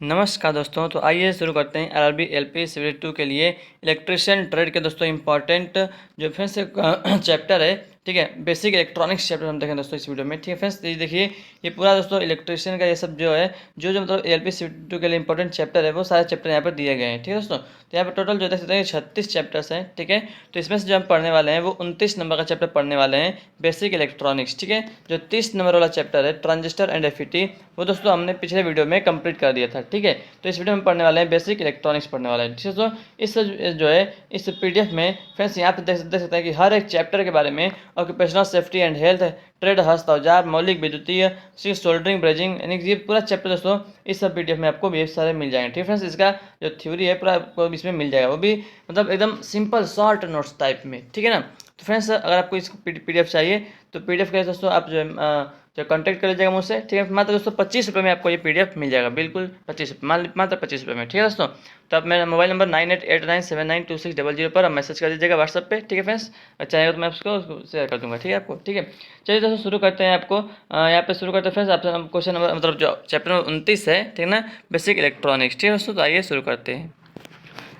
नमस्कार दोस्तों, तो आइए शुरू करते हैं एलआरबी एलपी सिविल 2 के लिए इलेक्ट्रिशियन ट्रेड के दोस्तों इंपॉर्टेंट जो फिर से चैप्टर है। ठीक है, बेसिक इलेक्ट्रॉनिक्स चैप्टर हम देखें दोस्तों इस वीडियो में। ठीक है फ्रेंड्स, ये देखिए ये पूरा दोस्तों इलेक्ट्रिशियन का ये सब जो है जो मतलब एलपी सिविल 2 के लिए इंपॉर्टेंट चैप्टर है वो सारे चैप्टर यहाँ पर दिए गए हैं। ठीक है दोस्तों, तो यहाँ पर टोटल जो देख सकते हैं 36 चैप्टर्स हैं। ठीक है, तो इसमें से जो हम पढ़ने वाले हैं वो 29 नंबर का चैप्टर पढ़ने वाले हैं बेसिक इलेक्ट्रॉनिक्स। ठीक है, जो 30 नंबर वाला चैप्टर है ट्रांजिस्टर एंड एफईटी वो दोस्तों हमने पिछले वीडियो में कंप्लीट कर दिया था। ठीक है, तो इस वीडियो में पढ़ने वाले हैं बेसिक इलेक्ट्रॉनिक्स पढ़ने वाले हैं। ठीक है दोस्तों, इस जो है इस पीडीएफ में फ्रेंड्स यहाँ पे देख सकते हैं कि हर एक चैप्टर के बारे में occupational safety and health, trade, हस्त औजार, मौलिक विद्युतीय, सोल्डरिंग, ब्रेजिंग, यानी कि ये पूरा चैप्टर दोस्तों इस सब पीडीएफ में आपको भी सारे मिल जाएंगे। ठीक है फ्रेंड्स, इसका जो थ्योरी है पूरा आपको इसमें मिल जाएगा, वो भी मतलब एकदम सिंपल शॉर्ट नोट्स टाइप में। ठीक है ना, तो फ्रेंड्स अगर आपको इसको पीडीएफ चाहिए तो पीडीएफ के दोस्तों आप जो कॉन्टैक्ट कर लीजिएगा मुझसे। ठीक है, मात्र दोस्तों 25 रुपये में आपको ये पीडीएफ मिल जाएगा, बिल्कुल 25 रुपये, मात्र 25 रुपये में। ठीक है दोस्तों, तो आप मेरा मोबाइल नंबर 9889792600 पर आप मैसेज कर दीजिएगा व्हाट्सएप पे। ठीक है फ्रेंड्स, चाहेगा तो मैं उसको शेयर कर दूँगा। ठीक है आपको, ठीक है। चलिए दोस्तों शुरू करते हैं। आपको यहाँ पे शुरू करते हैं फ्रेंड्स आपसे क्वेश्चन नंबर मतलब जो चैप्टर नंबर 29 है। ठीक है ना, बेसिक इलेक्ट्रॉनिक्स। ठीक है दोस्तों, तो आइए शुरू करते हैं।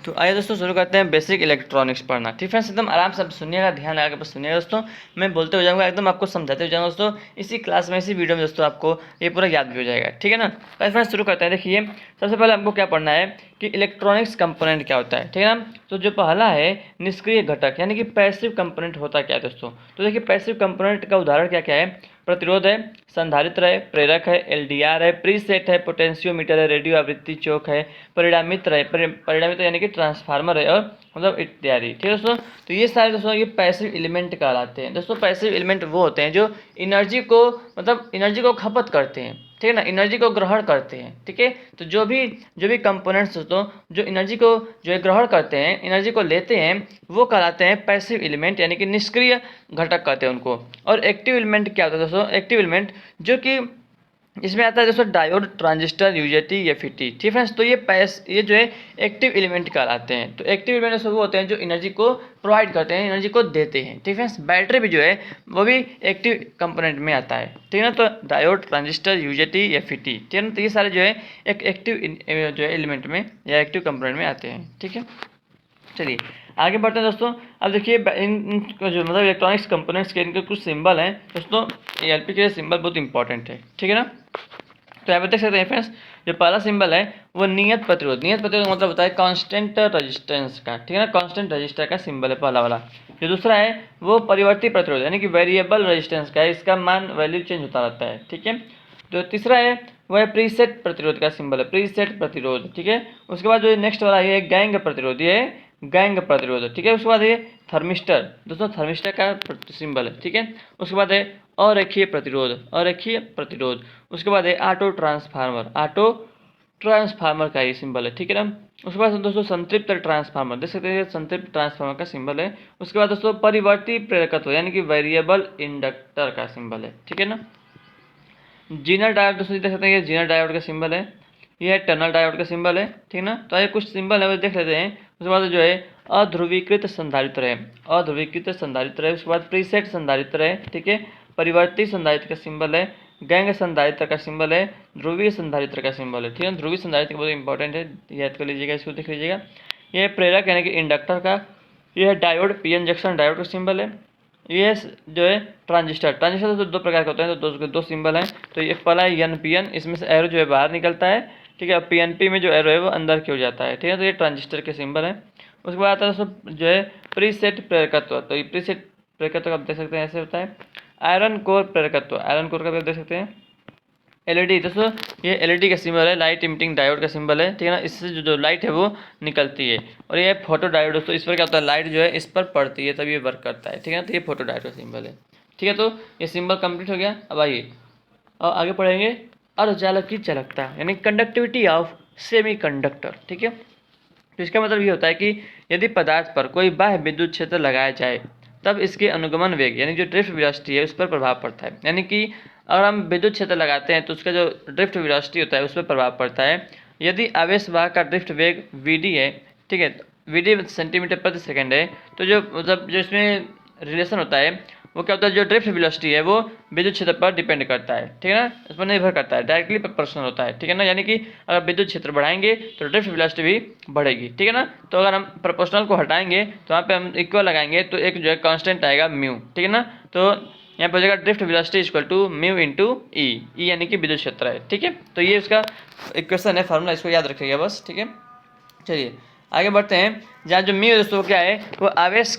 तो आइए दोस्तों शुरू करते हैं बेसिक इलेक्ट्रॉनिक्स पढ़ना। ठीक है, एकदम आराम से सुनिएगा, ध्यान लगा के बस सुनिएगा दोस्तों। मैं बोलते हो जाऊँगा, एकदम आपको समझाते हो जाऊँगा दोस्तों। इसी क्लास में इसी वीडियो में दोस्तों आपको ये पूरा याद भी हो जाएगा। ठीक है ना, तो फ्रेंड्स शुरू करते हैं। देखिए सबसे पहले हमको क्या पढ़ना है कि इलेक्ट्रॉनिक्स कंपोनेंट क्या होता है। ठीक है ना, तो जो पहला है निष्क्रिय घटक यानी कि पैसिव कंपोनेंट होता क्या है दोस्तों। तो देखिए पैसिव कंपोनेंट का उदाहरण क्या क्या है। प्रतिरोध है, संधारित्र है, प्रेरक है, एलडीआर है, प्रीसेट है, पोटेंशियोमीटर है, रेडियो आवृत्ति चौक है, परिणामित्र है, परिणामित्र यानी कि ट्रांसफार्मर है, और मतलब इत्यादि। ठीक है दोस्तों, तो ये सारे दोस्तों ये पैसिव एलिमेंट कहलाते हैं। दोस्तों पैसिव एलिमेंट वो होते हैं जो एनर्जी को मतलब एनर्जी को खपत करते हैं। ठीक है ना, एनर्जी को ग्रहण करते हैं। ठीक है, तो जो भी कंपोनेंट्स दोस्तों जो एनर्जी को जो है ग्रहण करते हैं, एनर्जी को लेते हैं, वो कहलाते हैं पैसिव एलिमेंट यानी कि निष्क्रिय घटक कहते हैं उनको। और एक्टिव एलिमेंट क्या होता है दोस्तों, एक्टिव एलिमेंट जो कि इसमें आता है दोस्तों डायोड, ट्रांजिस्टर, यूजेटी, एफईटी। ठीक है, तो ये जो है एक्टिव एलिमेंट कहलाते हैं। तो एक्टिव एलिमेंट दोस्तों वो होते हैं जो एनर्जी को प्रोवाइड करते हैं, एनर्जी को देते हैं। ठीक है, बैटरी भी जो है वो भी एक्टिव कंपोनेंट में आता है। ठीक है ना, तो डायोड, ट्रांजिस्टर, यूजेटी, एफईटी। ठीक है ना, तो ये सारे जो है एक एक्टिव जो है एलिमेंट में या एक्टिव कंपोनेंट में आते हैं। ठीक है, चलिए आगे बढ़ते हैं दोस्तों। अब देखिए इन जो मतलब इलेक्ट्रॉनिक्स कंपोनेंट्स के इनके कुछ सिंबल हैं दोस्तों। एलपी के सिंबल बहुत इंपॉर्टेंट है। ठीक है ना, तो यहाँ पे देख सकते हैं फ्रेंड्स, जो पहला सिंबल है वो नियत प्रतिरोध। नियत प्रतिरोध का मतलब होता है कांस्टेंट रेजिस्टेंस का। ठीक है ना, कांस्टेंट रेजिस्टर का सिंबल है पहला वाला। जो दूसरा है वो परिवर्ती प्रतिरोध यानी कि वेरिएबल रेजिस्टेंस का है, इसका मान वैल्यू चेंज होता रहता है। ठीक है, जो तीसरा है वह प्रीसेट प्रतिरोध का सिंबल है, प्रीसेट प्रतिरोध। ठीक है, उसके बाद जो नेक्स्ट वाला ये गैंग प्रतिरोध, ये गैंग प्रतिरोध। ठीक है, उसके बाद ये थर्मिस्टर दोस्तों, थर्मिस्टर का सिंबल है। ठीक है, उसके बाद है अरेखीय प्रतिरोध, अरेखीय प्रतिरोध। उसके बाद है ऑटो ट्रांसफार्मर, ऑटो ट्रांसफार्मर का ये सिंबल है। ठीक है ना, उसके बाद दोस्तों संतृप्त ट्रांसफार्मर, देख सकते हैं संतृप्त ट्रांसफार्मर का सिंबल है। उसके बाद दोस्तों परिवर्ती प्रेरकत्व यानी कि वेरिएबल इंडक्टर का सिंबल है। ठीक है ना, जीनर डायोड दोस्तों देख सकते हैं, ये जीनर डायोड का सिंबल है, ये टनल डायोड का सिंबल है। ठीक है ना, तो ये कुछ सिंबल है वो देख लेते हैं। उसके बाद जो है अध्रुवीकृत संधारित्र है, अध्रुवीकृत संधारित्र है। उसके बाद प्रीसेट संधारित्र है। ठीक है, परिवर्ती संधारित्र का सिंबल है, गैंग संधारित्र का सिंबल है, ध्रुवीय संधारित्र का सिंबल है। ठीक है, ध्रुवीय संधारित्र बहुत इंपॉर्टेंट है, याद कर लीजिएगा, इसको देख लीजिएगा। ये प्रेरक यानी कि इंडक्टर का, यह diode P N junction diode का सिंबल है। ये जो है ट्रांजिस्टर, ट्रांजिस्टर तो दो प्रकार के होते हैं, तो दो सिंबल हैं। तो एक पहला है एन पी एन, इसमें से एरो जो है बाहर निकलता है। ठीक है, पी एन पी में जो एरो है वो अंदर की ओर जाता है। ठीक है, तो ये ट्रांजिस्टर के सिंबल है। उसके बाद आता है दोस्तों जो है प्रीसेट प्रेरकत्व। तो ये प्रीसेट प्रेरकत्व आप देख सकते हैं ऐसे होता है। आयरन कोर प्रेरकत्व, आयरन कोर का भी आप देख सकते हैं। एलईडी दोस्तों, ये एलईडी का सिंबल है, लाइट इमिटिंग डायोड का सिंबल है। ठीक है ना, इससे जो लाइट है वो निकलती है। और ये फोटो डायोड दोस्तों, इस पर क्या होता है, लाइट जो है इस पर पड़ती है तब ये वर्क करता है। ठीक है ना, तो ये फोटो डायोड का सिंबल है। ठीक है, तो ये सिंबल कंप्लीट हो गया। अब आइए और आगे पढ़ेंगे अर्धचालक की चालकता यानी कंडक्टिविटी ऑफ सेमी कंडक्टर। ठीक है, तो इसका मतलब ये होता है कि यदि पदार्थ पर कोई बाह्य विद्युत क्षेत्र लगाया जाए तब इसके अनुगमन वेग यानी जो ड्रिफ्ट वेलोसिटी है उस पर प्रभाव पड़ता है। यानी कि अगर हम विद्युत क्षेत्र लगाते हैं तो उसका जो ड्रिफ्ट वेलोसिटी होता है उस पर प्रभाव पड़ता है। यदि आवेश वाहक का ड्रिफ्ट वेग वीडी है, ठीक है, वीडी सेंटीमीटर प्रति सेकंड है, तो जो मतलब जो इसमें रिलेशन होता है वो क्या होता है, जो ड्रिफ्ट वेलोसिटी है वो विद्युत क्षेत्र पर डिपेंड करता है, ठीक है ना, इस पर निर्भर करता है, डायरेक्टली प्रोपोर्शनल होता है, ठीक है ना। यानी कि अगर विद्युत क्षेत्र बढ़ाएंगे तो ड्रिफ्ट वेलोसिटी भी बढ़ेगी, ठीक है ना। तो अगर हम प्रोपोर्शनल को हटाएंगे तो वहाँ पे हम इक्वल लगाएंगे तो एक जो है कांस्टेंट आएगा म्यू, ठीक है ना। तो यहाँ पर हो जाएगा drift velocity equal to mu into E, यानी कि विद्युत क्षेत्र है, ठीक है। तो ये उसका इक्वेशन है, फार्मूला, इसको याद रखिएगा बस, ठीक है। चलिए आगे बढ़ते हैं। जहाँ जो म्यू दोस्तों क्या है, वो आवेश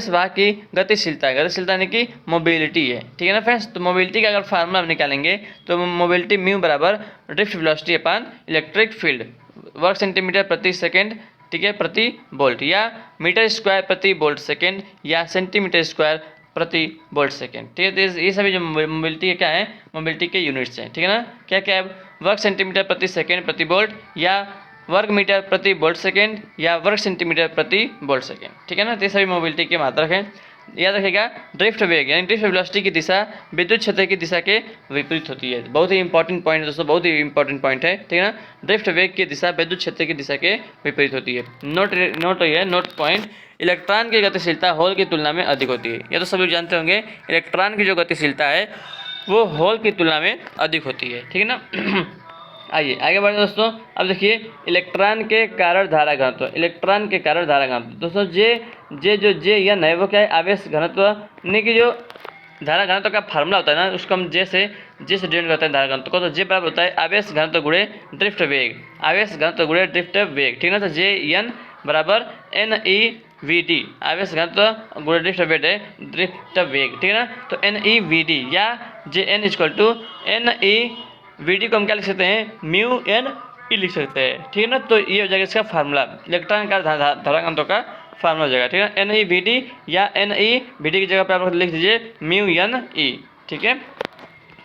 वाहक की गतिशीलता है, गतिशीलता यानी कि मोबिलिटी है, ठीक है ना फ्रेंड्स। तो मोबिलिटी का अगर फार्मूला हम निकालेंगे तो मोबिलिटी म्यू बराबर ड्रिफ्ट वेलोसिटी अपान इलेक्ट्रिक फील्ड वर्ग सेंटीमीटर प्रति सेकेंड, ठीक है, प्रति वोल्ट, या मीटर स्क्वायर प्रति वोल्ट सेकेंड, या सेंटीमीटर स्क्वायर प्रति वोल्ट सेकेंड, ठीक है। तो ये सभी जो मोबिलिटी क्या है, मोबिलिटी के यूनिट्स हैं, ठीक है ना। क्या क्या है, वर्ग सेंटीमीटर प्रति सेकेंड प्रति वोल्ट, या वर्ग मीटर प्रति वोल्ट सेकेंड, या वर्ग सेंटीमीटर प्रति वोल्ट सेकेंड, ठीक है ना। तो ये सभी मोबिलिटी के मात्रक हैं। याद रखिएगा ड्रिफ्ट वेग यानी ड्रिफ्ट वेलोसिटी की दिशा विद्युत क्षेत्र की दिशा के विपरीत होती है। बहुत ही इंपॉर्टेंट पॉइंट है दोस्तों, बहुत ही इंपॉर्टेंट पॉइंट है, ठीक है ना। ड्रिफ्ट वेग की दिशा विद्युत क्षेत्र की दिशा के विपरीत होती है। नोट पॉइंट, इलेक्ट्रॉन की गतिशीलता होल की तुलना में अधिक होती है। ये तो सभी जानते होंगे, इलेक्ट्रॉन की जो गतिशीलता है वो होल की तुलना में अधिक होती है, ठीक है ना। आइए आगे बढ़ते दोस्तों। अब देखिए इलेक्ट्रॉन के कारण धारा घनत्व, इलेक्ट्रॉन के कारण धारा घनत्व दोस्तों, जे एन है वो क्या है, आवेश घनत्व, यानी कि जो धारा घनत्व का फार्मूला होता है ना, उसको हम जे से डिनोट करते हैं धारा घनत्व को। तो जे बराबर होता है आवेश घनत्व गुणे ड्रिफ्ट वेग, आवेश घनत्व गुणे ड्रिफ्ट वेग, ठीक है ना। तो जे एन बराबर एन ई वी डी, आवेश घनत्व गुणे ड्रिफ्ट वेग है, ड्रिफ्ट वेग, ठीक है ना। तो एन ई वी डी या J N equal to N E V D को हम क्या लिख सकते हैं, म्यू एन ई लिख सकते हैं, ठीक है ना। तो ये हो जाएगा इसका फार्मूला, इलेक्ट्रॉन का धारा घनत्व का फार्मूला हो जाएगा, ठीक है। एन ई वी डी या एन ई वी डी की जगह पर आप लिख दीजिए म्यू एन ई, ठीक है।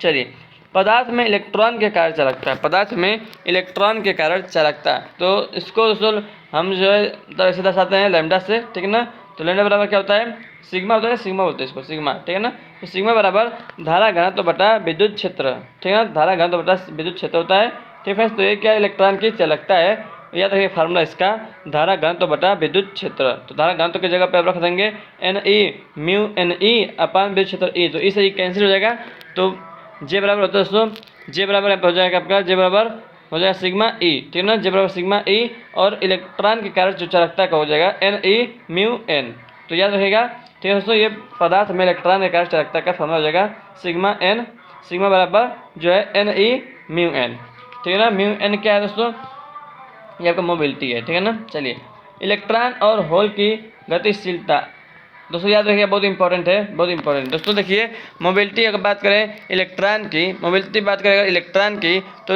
चलिए पदार्थ में इलेक्ट्रॉन के कारण चालकता है, पदार्थ में इलेक्ट्रॉन के कारण चालकता, तो इसको दोस्तों हम जो है ऐसे दर्शाते हैं लैम्डा से, ठीक है ना। तो लैम्डा बराबर क्या होता है, सिग्मा होता है, सिग्मा बोलते हैं इसको, सिग्मा, ठीक है ना। तो सिग्मा बराबर धारा घनत्व बटा विद्युत क्षेत्र, ठीक है ना, धारा घनत्व बटा विद्युत क्षेत्र होता है, ठीक है। तो ये क्या इलेक्ट्रॉन की चालकता है, याद रखिए फार्मूला इसका धारा घनत्व बटा विद्युत क्षेत्र। तो धारा घनत्व की जगह पे आप रख देंगे N E mu N E अपान विद्युत क्षेत्र ई, तो इसे कैंसिल हो जाएगा। तो जे बराबर होता है दोस्तों, जे बराबर हो जाएगा आपका, जे बराबर हो जाएगा सिग्मा ई, ठीक है ना, जे बराबर सिग्मा ई, और इलेक्ट्रॉन के कारण जो चालकता का हो जाएगा एन ई म्यू एन। तो याद रखिएगा, ठीक है दोस्तों, ये पदार्थ में इलेक्ट्रॉन के कारण चालकता का फॉर्मूला हो जाएगा सिग्मा एन, सिग्मा बराबर जो है एन ई म्यू एन, ठीक है ना। म्यू एन क्या है दोस्तों, ये आपका मोबिलिटी है, ठीक है ना। चलिए इलेक्ट्रॉन और होल की गतिशीलता दोस्तों याद रखिए, बहुत इंपॉर्टेंट है, बहुत इंपॉर्टेंट। दोस्तों देखिए मोबिलिटी अगर बात करें इलेक्ट्रॉन की, मोबिलिटी बात करें अगर इलेक्ट्रॉन की, तो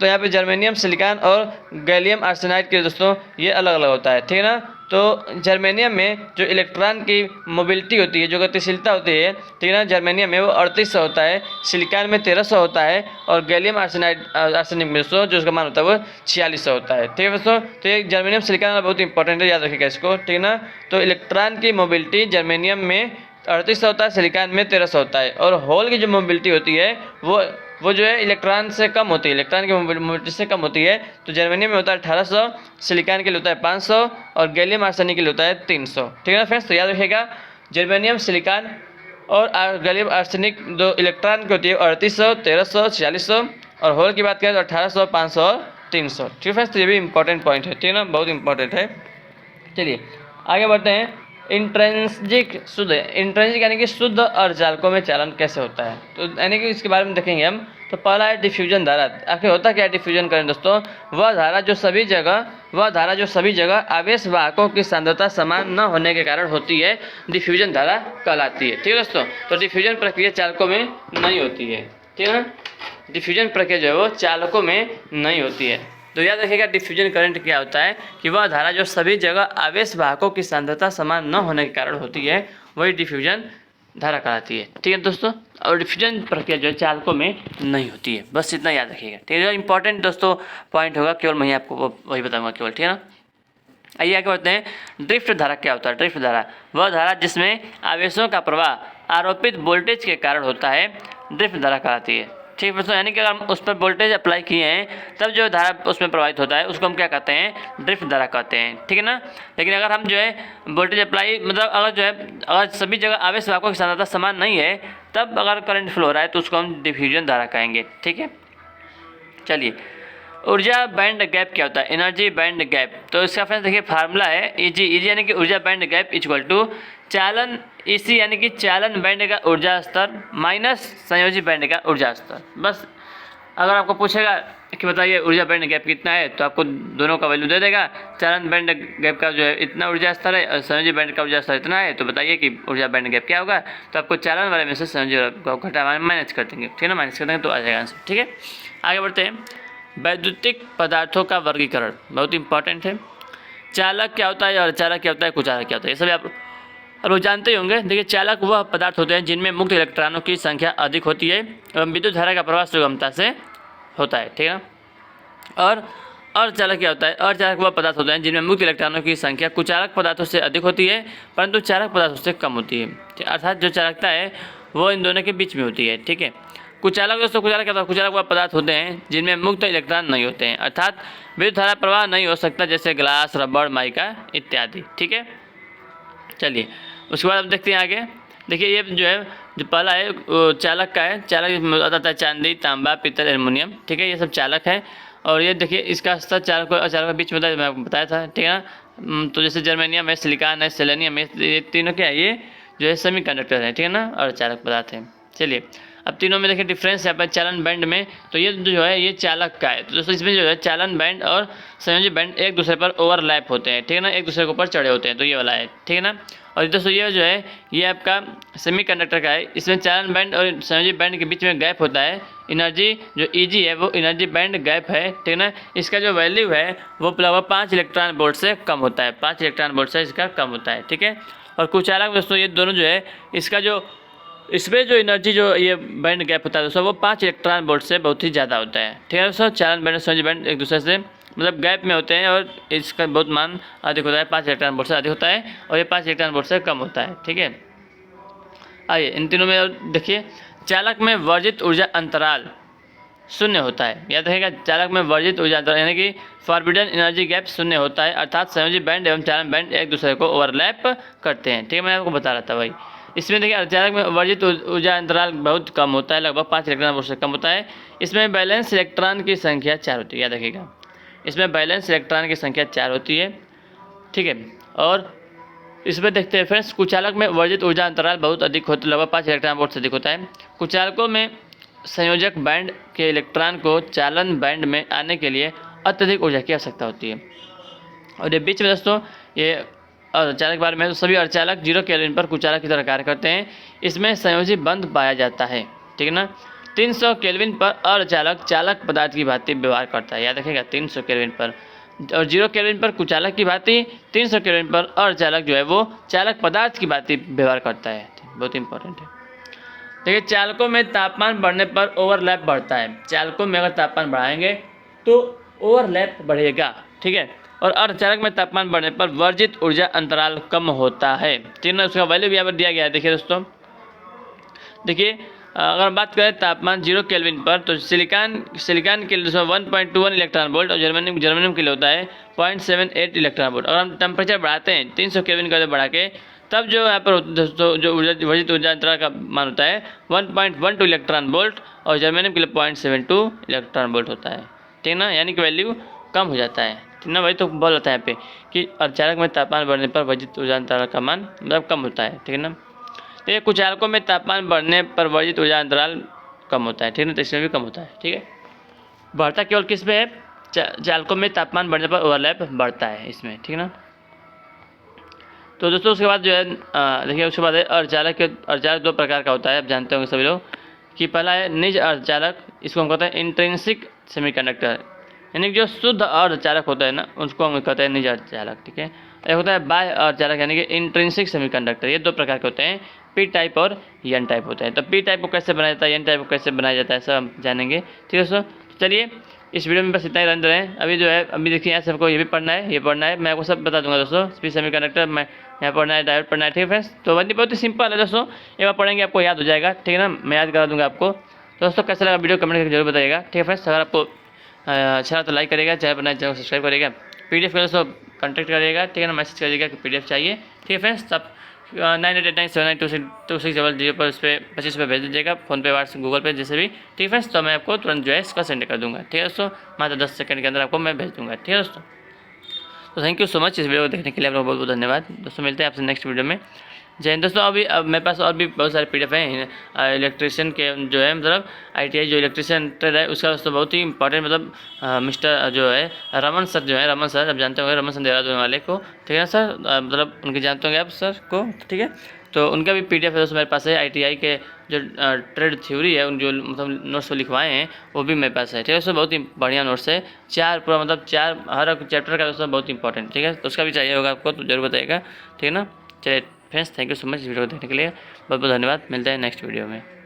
यहाँ पे जर्मेनियम सिलिकॉन और गैलियम आर्सेनाइड के दोस्तों ये अलग अलग होता है, ठीक है ना। तो जर्मेनियम में जो इलेक्ट्रॉन की मोबिलिटी होती है, जो गतिशीलता होती है, ठीक है ना, जर्मेनियम में वो 3800 होता है, सिलिकॉन में 1300 होता है, और गैलियम आर्सेनिक में दोस्तों जो उसका मान होता है वो 4600 होता है, ठीक है दोस्तों। तो ये जर्मेनियम सिलिकॉन बहुत इंपॉर्टेंट है, याद रखिएगा इसको, ठीक है ना। तो इलेक्ट्रॉन की मोबिलिटी जर्मेनियम में 3800 होता है, सिलिकॉन में 1300 होता है, और होल की जो मोबिलिटी होती है वो जो है इलेक्ट्रॉन से कम होती है, इलेक्ट्रॉन की मोबिलिटी से कम होती है। तो जर्मेनियम में होता है 1800, सिलिकॉन के लिए होता है 500, और गैलियम आर्सेनिक के लिए होता है 300, ठीक है ना फ्रेंड्स। तो याद रखिएगा जर्मेनियम सिलिकॉन और गैलियम आर्सेनिक दो इलेक्ट्रॉन की होती है 3800, 1300, 4600, और होल की बात करें तो 1800, 500 और 300, ठीक है फ्रेंड्स। तो ये भी इंपॉर्टेंट पॉइंट है, ठीक है ना, बहुत इंपॉर्टेंट है। चलिए आगे बढ़ते हैं। इंट्रेंसिक शुद्ध, इंट्रेंसिक यानी कि शुद्ध अर्धचालकों में चालन कैसे होता है, तो यानी कि इसके बारे में देखेंगे हम। तो पहला है डिफ्यूजन धारा। आखिर होता क्या है डिफ्यूजन करंट दोस्तों, वह धारा जो सभी जगह आवेश वाहकों की सांद्रता समान न होने के कारण होती है, डिफ्यूजन धारा कहलाती है, ठीक है दोस्तों। तो डिफ्यूजन प्रक्रिया चालकों में नहीं होती है, ठीक है ना, डिफ्यूजन प्रक्रिया जो है वो चालकों में नहीं होती है। तो याद रखिएगा डिफ्यूजन करंट क्या होता है कि वह धारा जो सभी जगह आवेश वाहकों की सांद्रता समान न होने के कारण होती है, वही डिफ्यूजन धारा कहलाती है, ठीक है दोस्तों। और डिफ्यूजन प्रक्रिया जो है चालकों में नहीं होती है, बस इतना याद रखिएगा, ठीक है। जो इंपॉर्टेंट दोस्तों पॉइंट होगा केवल मैं आपको वही बताऊंगा केवल, ठीक है ना। आइए आगे बढ़ते हैं। ड्रिफ्ट धारा क्या होता है, ड्रिफ्ट धारा वह धारा जिसमें आवेशों का प्रवाह आरोपित वोल्टेज के कारण होता है, ड्रिफ्ट धारा कहलाती है, ठीक है दोस्तों, यानी कि अगर हम उस पर वोल्टेज अप्लाई किए हैं तब जो धारा उसमें प्रवाहित होता है उसको हम क्या कहते हैं, ड्रिफ्ट धारा कहते हैं, ठीक है ना। लेकिन अगर हम जो है वोल्टेज अप्लाई मतलब अगर जो है अगर सभी जगह आवेश वाहकों की सांद्रता समान नहीं है तब अगर करंट फ्लो हो रहा है तो उसको हम डिफ्यूजन धारा कहेंगे, ठीक है। चलिए, ऊर्जा बैंड गैप क्या होता है, एनर्जी बैंड गैप। तो इसका फ्रेंड्स देखिए फार्मूला है ईजी यानी कि ऊर्जा बैंड गैप इक्वल टू चालन ईसी यानी कि चालन बैंड का ऊर्जा स्तर माइनस संयोजी बैंड का ऊर्जा स्तर। बस अगर आपको पूछेगा कि बताइए ऊर्जा बैंड गैप कितना है तो आपको दोनों का वैल्यू दे देगा। चालन बैंड गैप का जो है इतना ऊर्जा स्तर है और संयोजी बैंड का ऊर्जा स्तर इतना है, तो बताइए कि ऊर्जा बैंड गैप क्या होगा। तो आपको चालन वाले में से संयोजी को घटा माइनस कर देंगे, ठीक है ना, माइनस कर देंगे तो आ जाएगा आंसर, ठीक है। आगे बढ़ते हैं, वैद्युतिक पदार्थों का वर्गीकरण बहुत इंपॉर्टेंट है। चालक क्या होता है और अर्धचालक क्या होता है, कुचालक क्या होता है, ये सभी आप लोग जानते ही होंगे। देखिए, चालक वह पदार्थ होते हैं जिनमें मुक्त इलेक्ट्रॉनों की संख्या अधिक होती है एवं विद्युत धारा का प्रवाह सुगमता से होता है, ठीक है ना। और अर्धचालक क्या होता है, अर्धचालक वह पदार्थ होते हैं जिनमें मुक्त इलेक्ट्रॉनों की संख्या कुचालक पदार्थों से अधिक होती है परंतु चालक पदार्थों से कम होती है, अर्थात जो चालकता है वो इन दोनों के बीच में होती है, ठीक है। कुचालक दोस्तों, कुचालक क्या होता है, कुचालक वह पदार्थ होते हैं जिनमें मुक्त इलेक्ट्रॉन नहीं होते हैं, अर्थात विद्युत धारा प्रवाह नहीं हो सकता, जैसे ग्लास, रबड़, माइका इत्यादि, ठीक है। चलिए, उसके बाद अब देखते हैं आगे। देखिए, ये जो है जो पहला है चालक का है, चालक आता है चांदी, तांबा, पीतल, एल्युमिनियम, ठीक है, ये सब चालक है। और ये देखिए इसका स्तर चालक और अचालक के बीच में मैं आपको बताया था, ठीक है ना। तो जैसे जर्मेनियम है, सिलिकॉन है, सेलेनियम है, ये तीनों क्या है, ये जो है सेमी कंडक्टर है, ठीक है ना, और चालक पदार्थ है। चलिए, अब तीनों में देखिए डिफरेंस यहाँ पर चालन बैंड में, तो ये जो है ये चालक का है। तो दोस्तों इसमें जो है चालन बैंड और संयोजी बैंड एक दूसरे पर ओवरलैप होते हैं, ठीक है ना, एक दूसरे के ऊपर चढ़े होते हैं, तो ये वाला है, ठीक है ना। और दोस्तों ये जो है ये आपका सेमी कंडक्टर का है, इसमें चालन बैंड और संयोजी बैंड के बीच में गैप होता है। एनर्जी जो ईजी है वो एनर्जी बैंड गैप है, ठीक है ना। इसका जो वैल्यू है वो लगभग 5 इलेक्ट्रॉन वोल्ट से कम होता है, 5 इलेक्ट्रॉन वोल्ट से इसका कम होता है, ठीक है। और कुचालक दोस्तों ये दोनों जो है इसका जो इसमें जो एनर्जी जो ये बैंड गैप होता है दोस्तों वो 5 इलेक्ट्रॉन वोल्ट से बहुत ही ज़्यादा होता है, ठीक है दोस्तों। चालन बैंड और संयोजी बैंड एक दूसरे से मतलब गैप में होते हैं और इसका बहुत मान अधिक होता है, 5 इलेक्ट्रॉन वोल्ट से अधिक होता है और ये 5 इलेक्ट्रॉन वोल्ट से कम होता है, ठीक है। आइए इन तीनों में देखिए, चालक में वर्जित ऊर्जा अंतराल शून्य होता है, याद रखेगा, चालक में वर्जित ऊर्जा अंतराल यानी कि फॉरबिडन एनर्जी गैप शून्य होता है, अर्थात संयोजी बैंड एवं चालन बैंड एक दूसरे को ओवरलैप करते हैं, ठीक है, मैं आपको बता रहा था भाई। इसमें देखिए अर्धचालक में वर्जित ऊर्जा अंतराल बहुत कम होता है, लगभग 5 इलेक्ट्रॉन वोल्ट से कम होता है। इसमें बैलेंस इलेक्ट्रॉन की संख्या 4 होती है, याद रखिएगा, इसमें बैलेंस इलेक्ट्रॉन की संख्या 4 होती है, ठीक है। और इसमें देखते हैं फ्रेंड्स, कुचालक में वर्जित ऊर्जा अंतराल बहुत अधिक होता है, लगभग 5 इलेक्ट्रॉन वोल्ट से अधिक होता है। कुचालकों में संयोजक बैंड के इलेक्ट्रॉन को चालन बैंड में आने के लिए अत्यधिक ऊर्जा की आवश्यकता होती है। और ये बीच में दोस्तों ये अर्धचालक के बारे में, तो सभी अर्धचालक 0 केल्विन पर कुचालक की तरह कार्य करते हैं। इसमें संयोजी बंध पाया जाता है, ठीक है ना। 300 केल्विन पर अर्धचालक चालक पदार्थ की भांति व्यवहार करता है, याद रखेगा 300 केल्विन पर, और 0 केल्विन पर कुचालक की भांति, 300 केल्विन पर अर्धचालक जो है वो चालक पदार्थ की भांति व्यवहार करता है, बहुत इंपॉर्टेंट है। देखिए, चालकों में तापमान बढ़ने पर ओवरलैप बढ़ता है, चालकों में अगर तापमान बढ़ाएंगे तो ओवरलैप बढ़ेगा, ठीक है। और अर्धचालक में तापमान बढ़ने पर वर्जित ऊर्जा अंतराल कम होता है, तीनों उसका वैल्यू भी यहाँ पर दिया गया है। देखिए दोस्तों, देखिए अगर बात करें तापमान 0 केल्विन पर, तो सिलिकॉन के लिए 1.21 इलेक्ट्रॉन वोल्ट और जर्मेनियम के लिए होता है 0.78 इलेक्ट्रॉन वोल्ट। अगर हम टेम्परेचर बढ़ाते हैं 300 केल्विन का बढ़ा के, तब जो यहाँ पर दोस्तों जो वर्जित ऊर्जा अंतराल का मान होता है 1.12 इलेक्ट्रॉन वोल्ट और जर्मेनियम के लिए 0.72 इलेक्ट्रॉन वोल्ट होता है, ठीक है ना, यानी कि वैल्यू कम हो जाता है, ठीक ना। वही तो बोल रहा था यहाँ पे कि अर्धचालक में तापमान बढ़ने पर वर्जित ऊर्जा अंतराल का मान मतलब कम होता है, ठीक है ना। तो ये कुचालकों में तापमान बढ़ने पर वर्जित ऊर्जा अंतराल कम होता है, ठीक है ना, तो इसमें भी कम होता है, ठीक है। बढ़ता केवल किस में है, चालकों में तापमान बढ़ने पर ओवरलैप बढ़ता है इसमें, ठीक है ना। तो दोस्तों उसके बाद जो है देखिए, उसके बाद है अर्धचालक 2 प्रकार का होता है, आप जानते होंगे सभी लोग कि पहला है निज अर्धचालक, इसको हम कहते हैं इंट्रिंसिक सेमीकंडक्टर, यानी कि जो शुद्ध अर्धचालक होता है ना उसको हम कहते हैं निज अर्धचालक, ठीक है। एक होता है बाह्य अर्धचालक यानी कि इंट्रिंसिक सेमीकंडक्टर, ये 2 प्रकार के होते हैं, पी टाइप और एन टाइप होते हैं। तो पी टाइप को कैसे बनाया जाता है, एन टाइप को कैसे बनाया जाता है, सब हम जानेंगे, ठीक है दोस्तों। चलिए इस वीडियो में बस इतना ही रन रहें। अभी जो है अभी देखिए यहाँ से हमको ये भी पढ़ना है, ये पढ़ना है, मैं आपको सब बता दूंगा दोस्तों। स्पीड सेमीकंडक्टर मैं यहाँ पढ़ना है, डायोड पढ़ना है, ठीक है फ्रेंड्स। तो बहुत ही सिंपल है दोस्तों, एक बार पढ़ेंगे आपको याद हो जाएगा, ठीक है ना, मैं याद करा दूंगा आपको। तो दोस्तों कैसा लगा वीडियो कमेंट करके जरूर बताइएगा। ठीक है फ्रेंड्स, अगर आपको अच्छा लगा तो लाइक करेगा, चाहे अपना चैनल सब्सक्राइब करेगा, PDF के दोस्तों कॉन्टैक्ट करिएगा, ठीक है ना, मैसेज करिएगा कि PDF चाहिए। ठीक है फ्रेंड्स, तब 9889792600 पर उस पर 25 रुपये भेज दीजिएगा, फ़ोनपे, व्हाट्सएप, गूगल पे, जैसे भी। ठीक है फ्रेंड्स, तो मैं आपको तुरंत जो है इसका सेंड कर दूँगा। ठीक है दोस्तों, मात्र 10 सेकंड के अंदर आपको मैं भेज दूँगा। ठीक है दोस्तों, तो थैंक यू सो मच इस वीडियो को देखने के लिए, आप लोग बहुत बहुत धन्यवाद दोस्तों। मिलते हैं आपसे नेक्स्ट वीडियो में। जय हिंद दोस्तों। अभी अब मेरे पास और भी बहुत सारे PDF हैं इलेक्ट्रिशियन के, जो है मतलब ITI जो इलेक्ट्रिशियन ट्रेड है उसका दोस्तों बहुत ही इंपॉर्टेंट, मतलब मिस्टर जो है रमन सर, जो है रमन सर, आप जानते होंगे रमन सर देहरादून वाले को, ठीक है ना सर, मतलब उनके जानते होंगे आप सर को, ठीक है। तो उनका भी PDF है दोस्तों मेरे पास है। ITI के जो ट्रेड थ्योरी है, उन जो मतलब नोट्स लिखवाए हैं वो भी मेरे पास है। ठीक है दोस्तों, बहुत ही बढ़िया नोट्स है, 4 पूरा मतलब 4 हर चैप्टर का दोस्तों बहुत इंपॉर्टेंट। ठीक है, तो उसका भी चाहिए होगा आपको तो जरूर बताइएगा। ठीक है ना, चलिए friends, thank you so much इस वीडियो को देखने के लिए, बहुत बहुत धन्यवाद। मिलते हैं नेक्स्ट वीडियो में।